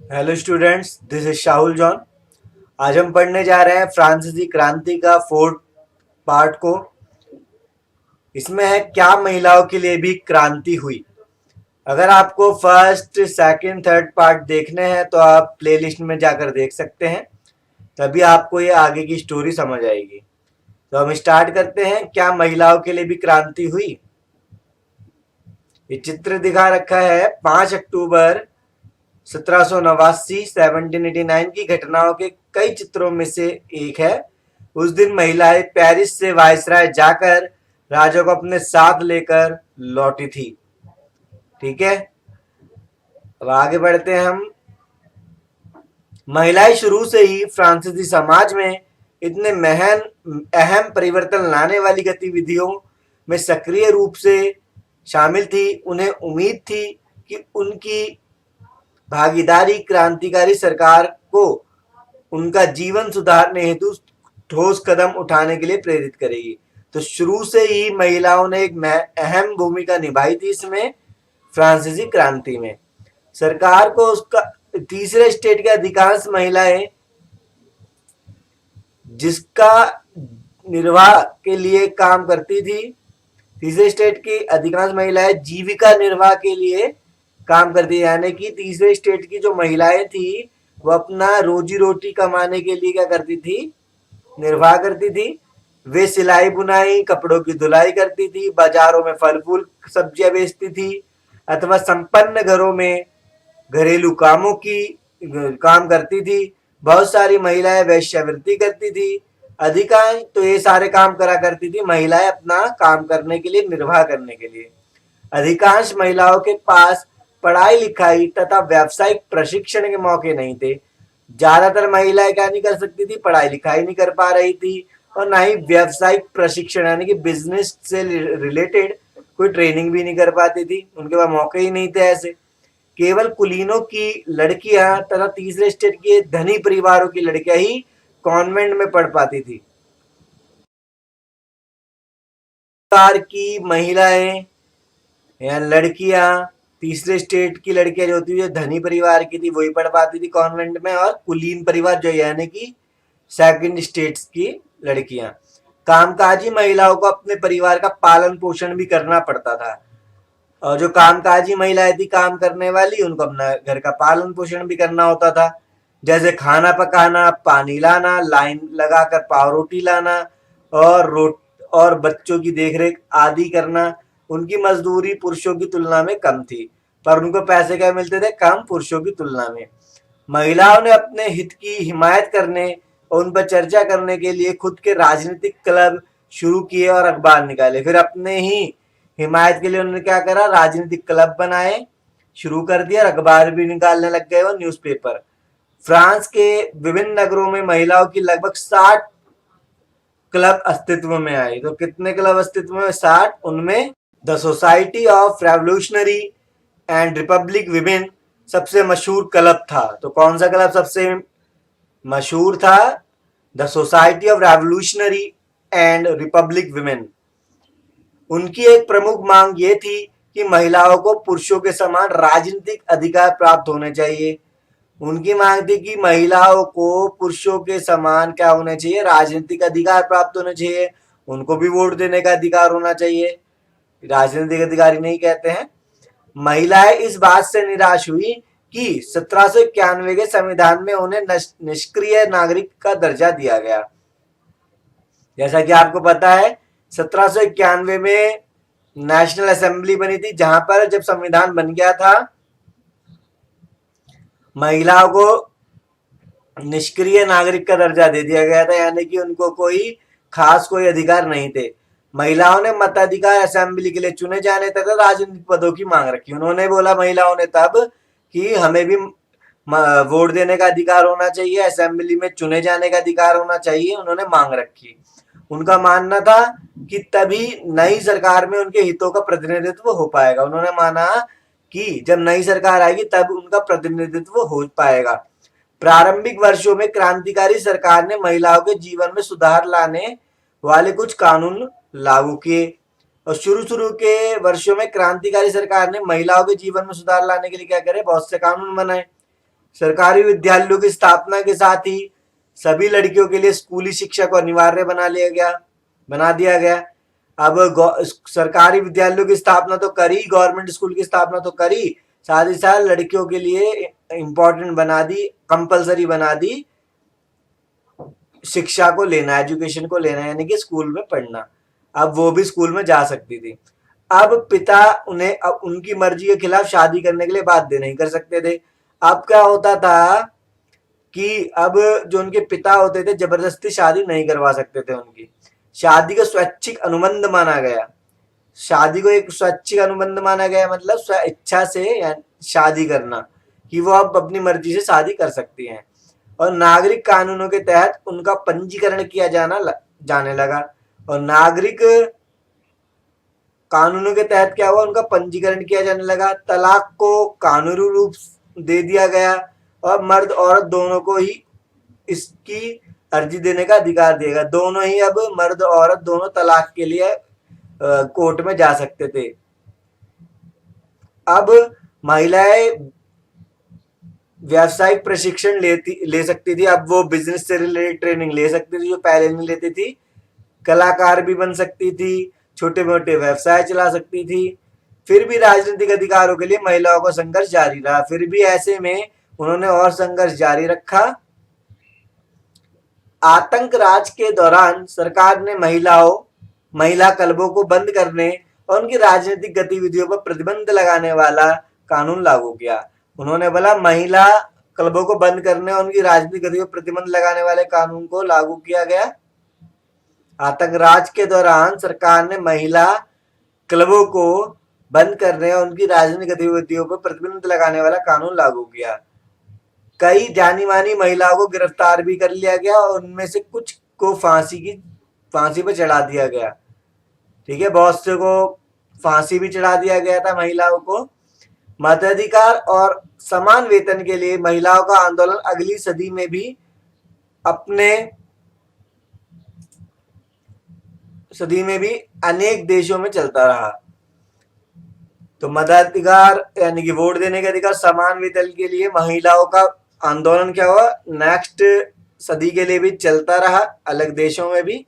Hello students, this is Shahul John. आज हम पढ़ने जा रहे हैं फ्रांसीसी क्रांति का फोर्थ पार्ट को। इसमें है क्या महिलाओं के लिए भी क्रांति हुई। अगर आपको फर्स्ट सेकंड थर्ड पार्ट देखने हैं तो आप प्लेलिस्ट में जाकर देख सकते हैं, तभी आपको ये आगे की स्टोरी समझ आएगी। तो हम स्टार्ट करते हैं। क्या महिलाओं के लिए भी क्रांति हुई। ये चित्र दिखा रखा है 5 अक्टूबर 1789 1789 की घटनाओं के कई चित्रों में से एक है। उस दिन महिलाएं पेरिस से वायसराय जाकर राजा को अपने साथ लेकर लौटी थी। ठीक है, अब आगे बढ़ते हैं हम। महिलाएं शुरू से ही फ्रांसीसी समाज में इतने महन अहम परिवर्तन लाने वाली गतिविधियों में सक्रिय रूप से शामिल थी। उन्हें उम्मीद थी कि उनकी भागीदारी क्रांतिकारी सरकार को उनका जीवन सुधारने हेतु ठोस कदम उठाने के लिए प्रेरित करेगी। तो शुरू से ही महिलाओं ने एक अहम भूमिका निभाई थी इसमें, फ्रांसीसी क्रांति में। सरकार को उसका तीसरे स्टेट के अधिकांश महिलाएं जिसका निर्वाह के लिए काम करती थी, तीसरे स्टेट की अधिकांश महिलाएं जीविका निर्वाह के लिए काम करती थी। यानी कि तीसरे स्टेट की जो महिलाएं थी वो अपना रोजी रोटी कमाने के लिए क्या करती थी, निर्वाह करती थी। वे सिलाई बुनाई, कपड़ों की धुलाई करती थी, बाजारों में फल फूल सब्जियां बेचती थी, अथवा संपन्न घरों में घरेलू कामों की काम करती थी। बहुत सारी महिलाएं वेश्यावृत्ति करती थी। अधिकांश तो ये सारे काम करा करती थी महिलाएं अपना काम करने के लिए, निर्वाह करने के लिए। अधिकांश महिलाओं के पास पढ़ाई लिखाई तथा व्यावसायिक प्रशिक्षण के मौके नहीं थे। ज्यादातर महिलाएं क्या नहीं कर सकती थी, पढ़ाई लिखाई नहीं कर पा रही थी, और ना ही व्यावसायिक प्रशिक्षण यानी कि बिजनेस से रिलेटेड कोई ट्रेनिंग भी नहीं कर पाती थी। उनके पास मौके ही नहीं थे ऐसे। केवल कुलीनों की लड़कियां तथा तीसरे स्टेट के धनी परिवारों की लड़कियां ही कॉन्वेंट में पढ़ पाती थी। की महिलाएं या लड़कियां, तीसरे स्टेट की लड़कियां जो होती थी, जो धनी परिवार की थी, वही पढ़ पाती थी कॉन्वेंट में। और कुलीन परिवार जो यानी कि सेकंड स्टेट्स की लड़कियां, कामकाजी महिलाओं को अपने परिवार का पालन पोषण भी करना पड़ता था। और जो कामकाजी महिलाएं थी, काम करने वाली, उनको अपना घर का पालन पोषण भी करना होता था। जैसे खाना पकाना, पानी लाना, लाइन लगाकर पाव रोटी लाना, और बच्चों की देखरेख आदि करना। उनकी मजदूरी पुरुषों की तुलना में कम थी, पर उनको पैसे क्या मिलते थे, कम पुरुषों की तुलना में। महिलाओं ने अपने हित की हिमायत करने और उन पर चर्चा करने के लिए खुद के राजनीतिक क्लब शुरू किए और अखबार निकाले। फिर अपने ही हिमायत के लिए उन्होंने क्या करा, राजनीतिक क्लब बनाए, शुरू कर दिया, अखबार भी निकालने लग गए, वो न्यूज़पेपर। फ्रांस के विभिन्न नगरों में महिलाओं की लगभग 60 क्लब अस्तित्व में आए। तो कितने क्लब अस्तित्व में, 60। उनमें the society of revolutionary and Republic women सबसे मशहूर क्लब था। तो कौन सा क्लब सबसे मशहूर था? The society of revolutionary and Republic women. उनकी एक प्रमुख मांग ये थी कि महिलाओं को पुरुषों के समान राजनीतिक अधिकार प्राप्त होने चाहिए। उनकी मांग थी कि महिलाओं को पुरुषों के समान क्या होने चाहिए, राजनीतिक अधिकार प्राप्त होने चाहिए। उनको भी वोट देने का अधिकार होना चाहिए, राजनीतिक अधिकारी नहीं कहते हैं। महिलाएं इस बात से निराश हुई कि 1791 के संविधान में उन्हें निष्क्रिय नागरिक का दर्जा दिया गया। जैसा कि आपको पता है, 1791 में नेशनल असेंबली बनी थी, जहां पर जब संविधान बन गया था, महिलाओं को निष्क्रिय नागरिक का दर्जा दे दिया गया था, यानी कि उनको कोई अधिकार नहीं थे। महिलाओं ने मताधिकार, असेंबली के लिए चुने जाने तक राजनीतिक पदों की मांग रखी। उन्होंने बोला महिलाओं ने तब कि हमें भी वोट देने का अधिकार होना चाहिए, असेंबली में चुने जाने का अधिकार होना चाहिए, उन्होंने मांग रखी। उनका मानना था कि तभी नई सरकार में उनके हितों का प्रतिनिधित्व हो पाएगा। उन्होंने माना कि जब नई सरकार आएगी तब उनका प्रतिनिधित्व हो पाएगा। प्रारंभिक वर्षों में क्रांतिकारी सरकार ने महिलाओं के जीवन में सुधार लाने वाले कुछ कानून लागू किए। और शुरू के वर्षों में क्रांतिकारी सरकार ने महिलाओं के जीवन में सुधार लाने के लिए क्या करे, बहुत से कानून बनाए। सरकारी विद्यालयों की स्थापना के साथ ही सभी लड़कियों के लिए स्कूली शिक्षा को अनिवार्य बना दिया गया। अब सरकारी विद्यालयों की स्थापना तो करी, गवर्नमेंट स्कूल की स्थापना तो करी, साथ ही साथ लड़कियों के लिए इम्पोर्टेंट बना दी, कंपलसरी बना दी शिक्षा को लेना, एजुकेशन को लेना, यानी कि स्कूल में पढ़ना। अब वो भी स्कूल में जा सकती थी। अब पिता उन्हें अब उनकी मर्जी के खिलाफ शादी करने के लिए बाध्य नहीं कर सकते थे। अब क्या होता था कि अब जो उनके पिता होते थे जबरदस्ती शादी नहीं करवा सकते थे उनकी। शादी को स्वैच्छिक अनुबंध माना गया। शादी को एक स्वैच्छिक अनुबंध माना गया, मतलब स्व इच्छा से शादी करना, कि वो अब अपनी मर्जी से शादी कर सकती हैं। और नागरिक कानूनों के तहत उनका पंजीकरण किया जाने लगा। और नागरिक कानूनों के तहत क्या हुआ, उनका पंजीकरण किया जाने लगा। तलाक को कानूनी रूप दे दिया गया और मर्द औरत दोनों को ही इसकी अर्जी देने का अधिकार दिया गया। दोनों ही, अब मर्द औरत दोनों तलाक के लिए कोर्ट में जा सकते थे। अब महिलाएं व्यावसायिक प्रशिक्षण ले सकती थी। अब वो बिजनेस से रिलेटेड ट्रेनिंग ले सकती थी जो पहले नहीं लेती थी। कलाकार भी बन सकती थी, छोटे मोटे व्यवसाय चला सकती थी। फिर भी राजनीतिक अधिकारों के लिए महिलाओं का संघर्ष जारी रहा। फिर भी ऐसे में उन्होंने और संघर्ष जारी रखा। आतंक राज के दौरान सरकार ने महिला क्लबों को बंद करने और उनकी राजनीतिक गतिविधियों पर प्रतिबंध लगाने वाला कानून लागू किया। उन्होंने बोला महिला क्लबों को बंद करने और उनकी राजनीतिक गतिविधियों पर प्रतिबंध लगाने वाले कानून को लागू किया गया। आतंक राज के दौरान सरकार ने महिला क्लबों को बंद करने और उनकी राजनीतिक गतिविधियों पर प्रतिबंध लगाने वाला कानून लागू किया। कई जानी मानी महिलाओं को गिरफ्तार भी कर लिया गया और उनमें से कुछ को फांसी पर चढ़ा दिया गया। ठीक है, बहुत से को फांसी भी चढ़ा दिया गया था महिलाओं को। मताधिकार और समान वेतन के लिए महिलाओं का आंदोलन अगली सदी में भी अनेक देशों में चलता रहा। तो मताधिकार यानी कि वोट देने का अधिकार, समान वेतन के लिए महिलाओं का आंदोलन क्या हुआ, नेक्स्ट सदी के लिए भी चलता रहा, अलग देशों में भी।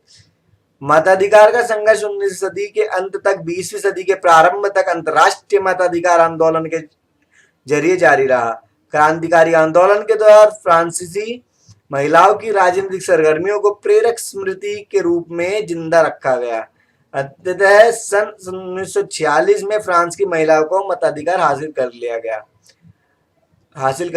मताधिकार का संघर्ष 19वीं सदी के अंत तक 20वीं सदी के प्रारंभ तक अंतर्राष्ट्रीय मताधिकार आंदोलन के जरिए जारी रहा। क्रांतिकारी आंदोलन के दौरान फ्रांसीसी महिलाओं की राजनीतिक सरगर्मियों को प्रेरक स्मृति के रूप में जिंदा रखा गया। अंततः सन 1946 में फ्रांस की महिलाओं को मताधिकार हासिल कर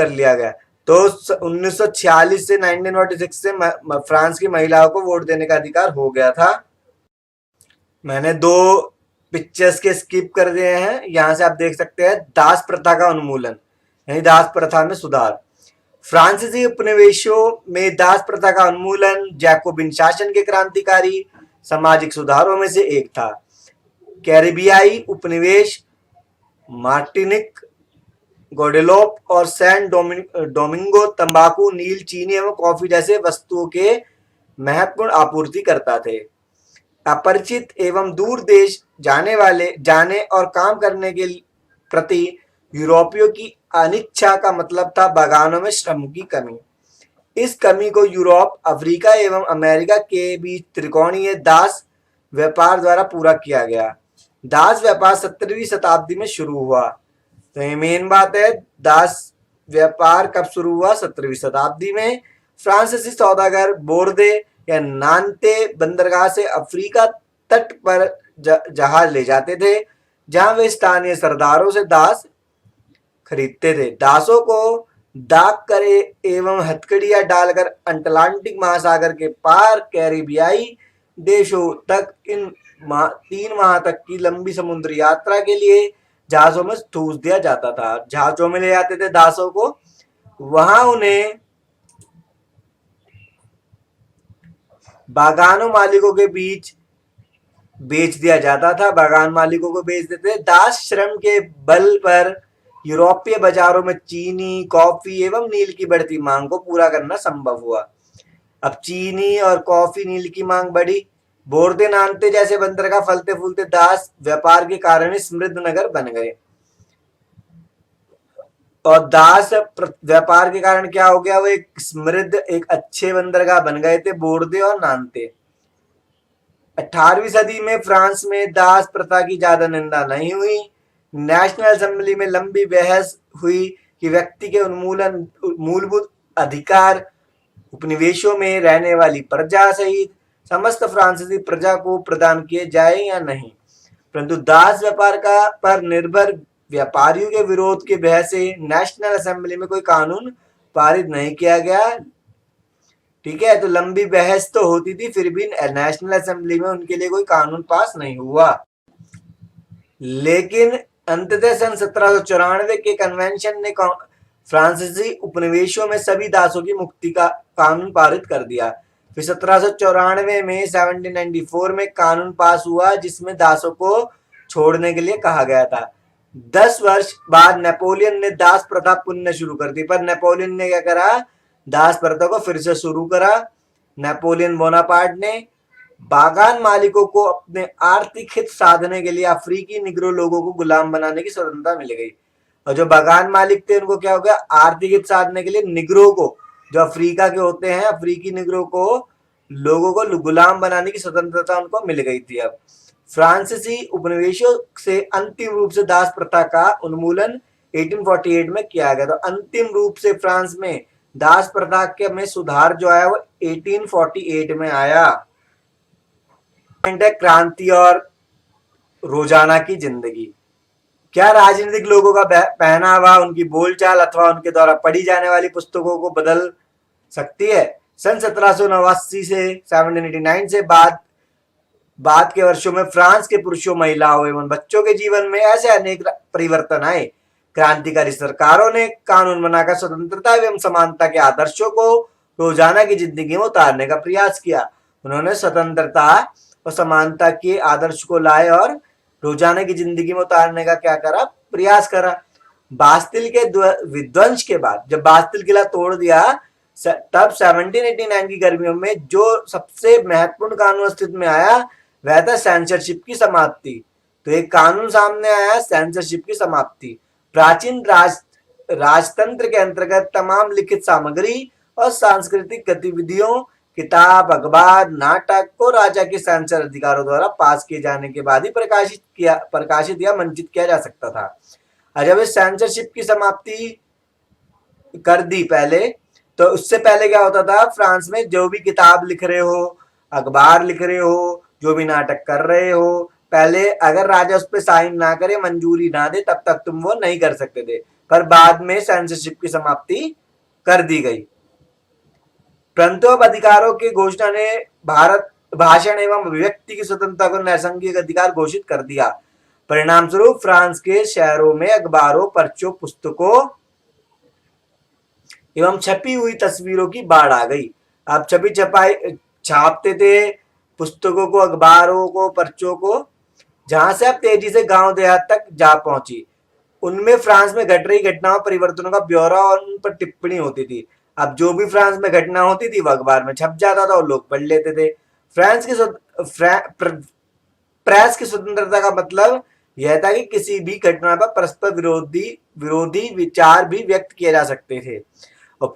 लिया गया। तो 1946 से 1946 से फ्रांस की महिलाओं को वोट देने का अधिकार हो गया था। मैंने 2 पिक्चर्स के स्किप कर दिए हैं। यहां से आप देख सकते हैं दास प्रथा का उन्मूलन, यानी दास प्रथा में सुधार। फ्रांसीसी उपनिवेशों में दास प्रथा का उन्मूलन जैकोबिन शासन के क्रांतिकारी सामाजिक सुधारों में से एक था। कैरिबियाई उपनिवेश मार्टिनिक, गोडेलोप और सैन डोमिंगो तंबाकू, नील, चीनी एवं कॉफी जैसे वस्तुओं के महत्वपूर्ण आपूर्ति करता थे। अपरिचित एवं दूर देश जाने और काम करने के प्रति यूरोपियों की अनिच्छा का मतलब था बागानों में श्रम की कमी। इस कमी को यूरोप, अफ्रीका एवं अमेरिका के बीच त्रिकोणीय दास व्यापार द्वारा पूरा किया गया। दास व्यापार 17वीं शताब्दी में शुरू हुआ। तो ये मेन बात है, दास व्यापार कब शुरू हुआ, 17वीं शताब्दी में। फ्रांसीसी सौदागर बोर्दे या नान्ते बंदरगाह से अफ्रीका तट पर जहाज ले जाते थे, जहां वे स्थानीय सरदारों से दास खरीदते थे। दासों को दाग कर एवं हथकड़ियां डालकर अटलांटिक महासागर के पार कैरिबियाई देशों तक 3 माह तक की लंबी समुद्री यात्रा के लिए जहाजों में ठूस दिया जाता था। जहाजों में ले जाते थे दासों को, वहां उन्हें बागानों मालिकों के बीच बेच दिया जाता था। बागान मालिकों को बेच देते। दास श्रम के बल पर यूरोपीय बाजारों में चीनी, कॉफी एवं नील की बढ़ती मांग को पूरा करना संभव हुआ। अब चीनी और कॉफी, नील की मांग बढ़ी। बोर्दे नान्ते जैसे बंदरगाह फलते फूलते दास व्यापार के कारण ही समृद्ध नगर बन गए। और दास व्यापार के कारण क्या हो गया, वो एक समृद्ध एक अच्छे बंदरगाह बन गए थे बोर्दे और नानते। 18वीं सदी में फ्रांस में दास प्रथा की ज्यादा निंदा नहीं हुई। नेशनल असेंबली में लंबी बहस हुई कि व्यक्ति के उन्मूलन मूलभूत अधिकार उपनिवेशों में रहने वाली प्रजा सहित समस्त फ्रांसीसी प्रजा को प्रदान किए जाए या नहीं, परंतु दास व्यापार का पर निर्भर व्यापारियों के विरोध के बहस से नेशनल असेंबली में कोई कानून पारित नहीं किया गया। ठीक है, तो लंबी बहस तो होती थी, फिर भी नेशनल असेंबली में उनके लिए कोई कानून पास नहीं हुआ। लेकिन अंततः सन 1794 के कन्वेंशन ने फ्रांसीसी उपनिवेशों में सभी दासों की मुक्ति का कानून पारित कर दिया। फिर 1794 में 1794 में कानून पास हुआ जिसमें दासों को छोड़ने के लिए कहा गया था। 10 वर्ष बाद नेपोलियन ने दास प्रथा पुनः शुरू कर दी, पर नेपोलियन ने क्या करा, दास प्रथा को फिर से शुरू करा। नेपोलियन बोनापार्ट ने बागान मालिकों को अपने आर्थिक हित साधने के लिए अफ्रीकी निग्रो लोगों को गुलाम बनाने की स्वतंत्रता मिल गई। और जो बागान मालिक थे उनको क्या हो गया, आर्थिक हित साधने के लिए निग्रो को, जो अफ्रीका के होते हैं, अफ्रीकी निग्रो को लोगों को गुलाम बनाने की स्वतंत्रता उनको मिल गई थी। अब फ्रांसीसी उपनिवेशों से अंतिम रूप से दास प्रथा का उन्मूलन 1848 में किया गया। तो अंतिम रूप से फ्रांस में दास प्रथा के में सुधार जो आया वो 1848 में आया। क्रांति और रोजाना की जिंदगी। क्या राजनीतिक लोगों का पहनावा, उनकी बोलचाल अथवा उनके द्वारा पढ़ी जाने वाली पुस्तकों को बदल सकती है? सन 1789 से 1789 से बाद के वर्षों में फ्रांस के पुरुषों, महिलाओं एवं बच्चों के जीवन में ऐसे अनेक परिवर्तन आए। क्रांतिकारी सरकारों ने कानून बनाकर स्वतंत्रता एवं समानता के आदर्शों को रोजाना की जिंदगी में उतारने का प्रयास किया। उन्होंने स्वतंत्रता और समानता के आदर्श को लाए और रोजाना की जिंदगी में उतारने का क्या करा, प्रयास करा। बास्तिल के विध्वंस के बाद जब बास्तिल किला तोड़ दिया, तब 1789 की गर्मियों में जो सबसे महत्वपूर्ण कानून अस्तित्व में आया वह था सेंसरशिप की समाप्ति। तो एक कानून सामने आया, सेंसरशिप की समाप्ति। प्राचीन राजतंत्र के अंतर्गत तमाम लिखित सामग्री और सांस्कृतिक गतिविधियों, किताब, अखबार, नाटक को राजा के सेंसर अधिकारों द्वारा पास किए जाने के बाद ही प्रकाशित या मंचित किया जा सकता था। और जब इस सेंसरशिप की समाप्ति कर दी पहले, तो उससे पहले क्या होता था, फ्रांस में जो भी किताब लिख रहे हो, अखबार लिख रहे हो, जो भी नाटक कर रहे हो, पहले अगर राजा उस पर साइन ना करे, मंजूरी ना दे, तब तक तुम वो नहीं कर सकते थे। पर बाद में सेंसरशिप की समाप्ति कर दी गई। परंतु अब अधिकारों की घोषणा ने भारत भाषण एवं अभिव्यक्ति की स्वतंत्रता को नैसंगिक अधिकार घोषित कर दिया। परिणाम स्वरूप फ्रांस के शहरों में अखबारों, पर्चों, पुस्तकों एवं छपी हुई तस्वीरों की बाढ़ आ गई। अब छपी छपाई छापते थे पुस्तकों को, अखबारों को, पर्चों को, जहां से अब तेजी से गांव देहात तक जा पहुंची। उनमें फ्रांस में घट रही घटनाओं, परिवर्तनों का ब्यौरा और उन पर टिप्पणी होती थी। अब जो भी फ्रांस में घटना होती थी वो अखबार में छप जाता था और लोग पढ़ लेते थे। फ्रांस की प्रेस की स्वतंत्रता का मतलब यह था कि किसी भी घटना पर परस्पर विरोधी विचार भी व्यक्त किए जा सकते थे। और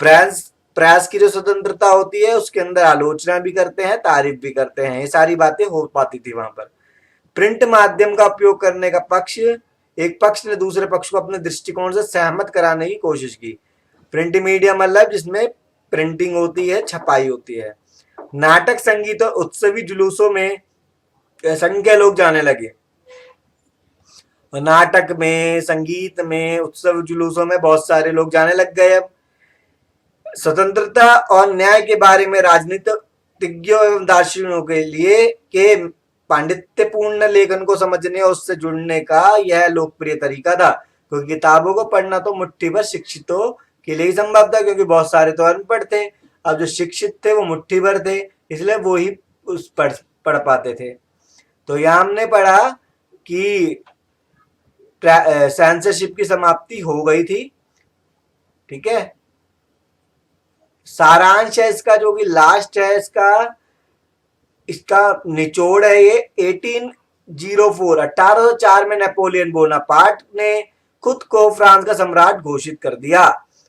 प्रेस की जो स्वतंत्रता होती है उसके अंदर आलोचना भी करते हैं, तारीफ भी करते हैं, ये सारी बातें हो पाती थी वहां पर। प्रिंट माध्यम का उपयोग करने का एक पक्ष ने दूसरे पक्ष को अपने दृष्टिकोण से सहमत कराने की कोशिश की। प्रिंट मीडिया मतलब जिसमें प्रिंटिंग होती है, छपाई होती है। नाटक, संगीत और उत्सवी जुलूसों में असंख्य लोग जाने लगे। नाटक में, संगीत में, उत्सव जुलूसों में बहुत सारे लोग जाने लग गए। अब स्वतंत्रता और न्याय के बारे में राजनीतिज्ञों एवं दार्शनिकों के लिए के पांडित्यपूर्ण लेखन को समझने और उससे जुड़ने का यह लोकप्रिय तरीका था, क्योंकि किताबों को पढ़ना तो मुट्ठी भर शिक्षितों के लिए ही संभव था, क्योंकि बहुत सारे तो अनपढ़ थे। अब जो शिक्षित थे वो मुट्ठी भर थे, इसलिए वो ही उस पढ़ पाते थे। तो यहाँ हमने पढ़ा कि सेंसरशिप की समाप्ति हो गई थी। ठीक है, सारांश है इसका, जो कि लास्ट है इसका निचोड़ है ये 1804 में नेपोलियन बोनापार्ट ने खुद को फ्रांस का सम्राट घोषित कर दिया।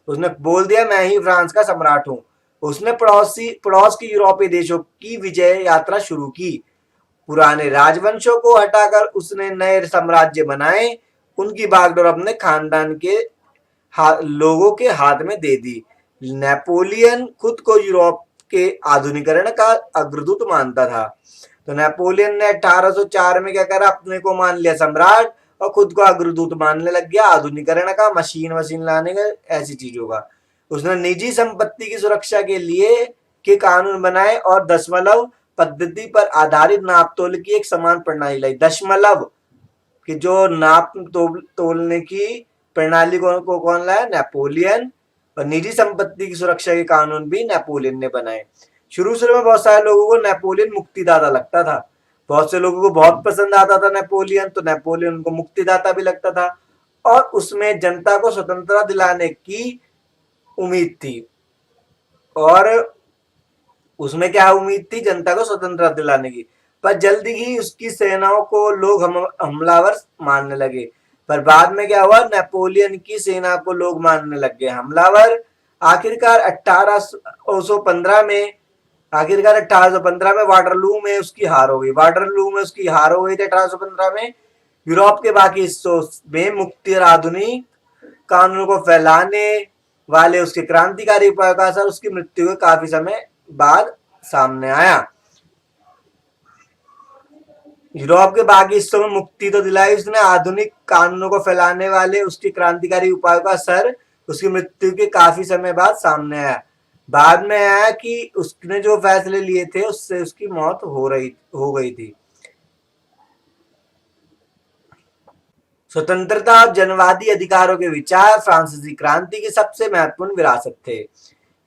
उसने बोल दिया मैं ही फ्रांस का सम्राट हूं। उसने पड़ोस के यूरोपीय देशों की विजय यात्रा शुरू की। पुराने राजवंशों को हटाकर उसने नए साम्राज्य बनाए। उनकी बागडोर अपने खानदान के लोगों के हाथ में दे दी। नेपोलियन खुद को यूरोप के आधुनिकरण का अग्रदूत मानता था। तो नेपोलियन ने 1804 में क्या करा, अपने को मान लिया सम्राट और खुद को अग्रदूत मानने लग गया आधुनिकरण का, मशीन लाने का, ऐसी चीजों का। उसने निजी संपत्ति की सुरक्षा के लिए के कानून बनाए और दशमलव पद्धति पर आधारित नापतोल की एक समान प्रणाली लाई। दशमलव कि जो नाप तोलने की प्रणाली को कौन लाया? नेपोलियन। और निजी संपत्ति की सुरक्षा के कानून भी नेपोलियन ने बनाए। शुरू में बहुत सारे लोगों को नेपोलियन मुक्तिदाता लगता था। बहुत से लोगों को बहुत पसंद आता था नेपोलियन, तो नेपोलियन उनको मुक्तिदाता भी लगता था और उसमें जनता को स्वतंत्रता दिलाने की उम्मीद थी। और उसमें क्या उम्मीद थी? जनता को स्वतंत्रता दिलाने की। पर जल्दी ही उसकी सेनाओं को लोग हमलावर मानने लगे। पर बाद में क्या हुआ? नेपोलियन की सेना को लोग मानने लग गए हमलावर। आखिरकार 1815 में वाटरलू में उसकी हार हो गई। 1815 में यूरोप के बाकी हिस्सों में मुक्ति और आधुनिक कानूनों को फैलाने वाले उसके क्रांतिकारी उपायों का असर उसकी मृत्यु के काफी समय बाद सामने आया। यूरोप के बाकी हिस्सों में मुक्ति तो दिलाई उसने, आधुनिक कानूनों को फैलाने वाले उसके क्रांतिकारी उपायों का असर उसकी मृत्यु के काफी समय बाद सामने आया। बाद में आया कि उसने जो फैसले लिए थे उससे उसकी मौत हो गई थी। स्वतंत्रता और जनवादी अधिकारों के विचार फ्रांसीसी क्रांति की सबसे महत्वपूर्ण विरासत थे।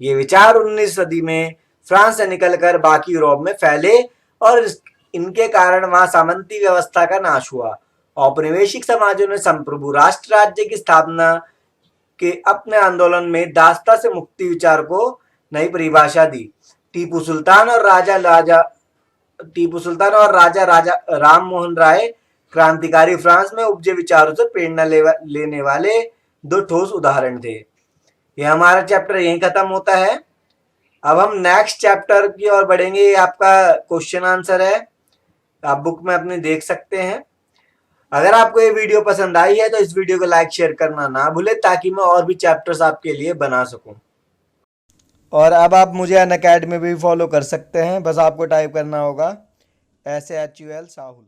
ये विचार 19वीं सदी में फ्रांस से निकलकर बाकी यूरोप में फैले और इनके कारण वहां सामंती व्यवस्था का नाश हुआ। औपनिवेशिक समाजों ने संप्रभु राष्ट्र राज्य की स्थापना के अपने आंदोलन में दासता से मुक्ति विचार को नई परिभाषा दी। टीपू सुल्तान और राजा राम मोहन राय क्रांतिकारी फ्रांस में उपजे विचारों से प्रेरणा लेने वाले दो ठोस उदाहरण थे। यह हमारा चैप्टर यहीं खत्म होता है। अब हम नेक्स्ट चैप्टर की ओर बढ़ेंगे। ये आपका क्वेश्चन आंसर है, आप बुक में अपने देख सकते हैं। अगर आपको ये वीडियो पसंद आई है तो इस वीडियो को लाइक शेयर करना ना भूले, ताकि मैं और भी चैप्टर्स आपके लिए बना सकूं। और अब आप मुझे अनअकैडमी भी फॉलो कर सकते हैं, बस आपको टाइप करना होगा SHUL साहुल।